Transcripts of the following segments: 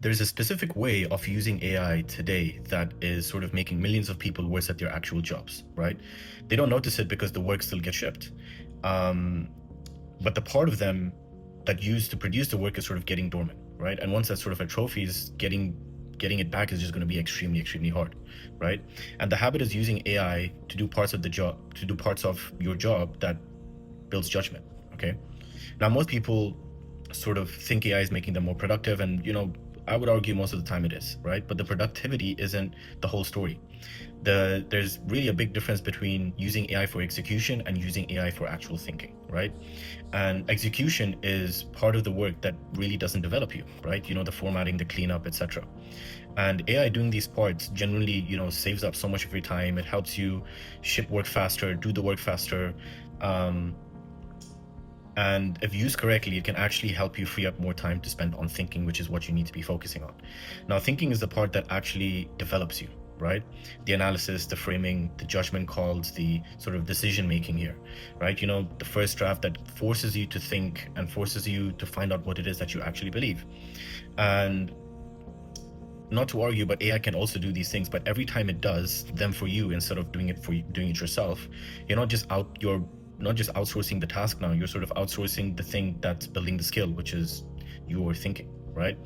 There's a specific way of using AI today that is sort of making millions of people worse at their actual jobs, right? They don't notice it because the work still gets shipped. Um, but the part of them that used to produce the work is sort of getting dormant, right? And once that sort of a trophy is getting it back is just going to be extremely, extremely hard, right? And the habit is using AI to do parts of the job, to do parts of your job that builds judgment. Okay. Now, most people sort of think AI is making them more productive, and I would argue most of the time it is, right? But the productivity isn't the whole story. There's really a big difference between using AI for execution and using AI for actual thinking, right? And execution is part of the work that really doesn't develop you, right? The formatting, the cleanup, etc. And AI doing these parts generally, saves up so much of your time. It helps you ship work faster, do the work faster. Um, and if used correctly, it can actually help you free up more time to spend on thinking, which is what you need to be focusing on. Now, thinking is the part that actually develops you, right? The analysis, the framing, the judgment calls, the sort of decision making here, right? The first draft that forces you to think and forces you to find out what it is that you actually believe. And not to argue, but AI can also do these things. But every time it does them for you, instead of doing it yourself, you're not just outsourcing the task. Now you're sort of outsourcing the thing that's building the skill, which is your thinking, right?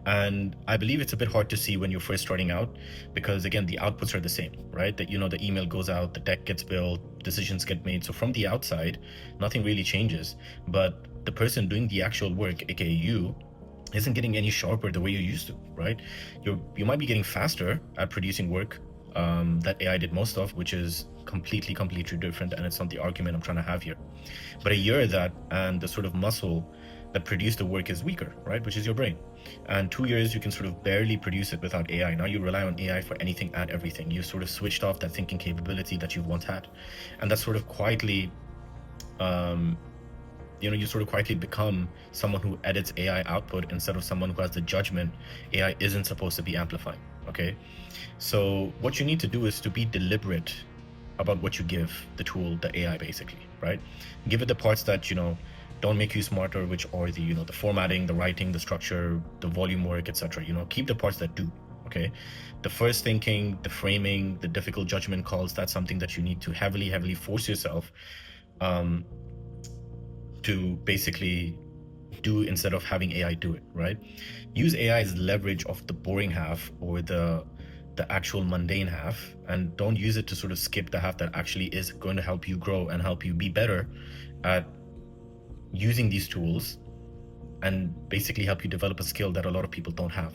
And I believe it's a bit hard to see when you're first starting out, because again, the outputs are the same, right? That the email goes out, the deck gets built, decisions get made. So from the outside, nothing really changes. But the person doing the actual work, aka you, isn't getting any sharper the way you used to, right? You might be getting faster at producing work that AI did most of, which is completely different, and it's not the argument I'm trying to have here. But a year of that, and the sort of muscle that produced the work is weaker, right? Which is your brain. And 2 years, you can sort of barely produce it without AI. Now you rely on AI for anything and everything. You sort of switched off that thinking capability that you've once had, and that's sort of quietly um, you sort of quietly become someone who edits AI output instead of someone who has the judgment AI isn't supposed to be amplifying. Okay. So what you need to do is to be deliberate about what you give the tool, the AI, basically, right? Give it the parts that, don't make you smarter, which are the formatting, the writing, the structure, the volume work, etc. Keep the parts that do. Okay. The first thinking, the framing, the difficult judgment calls, that's something that you need to heavily force yourself um, to basically do instead of having AI do it, right? Use AI as leverage of the boring half, or the actual mundane half, and don't use it to sort of skip the half that actually is going to help you grow and help you be better at using these tools, and basically help you develop a skill that a lot of people don't have.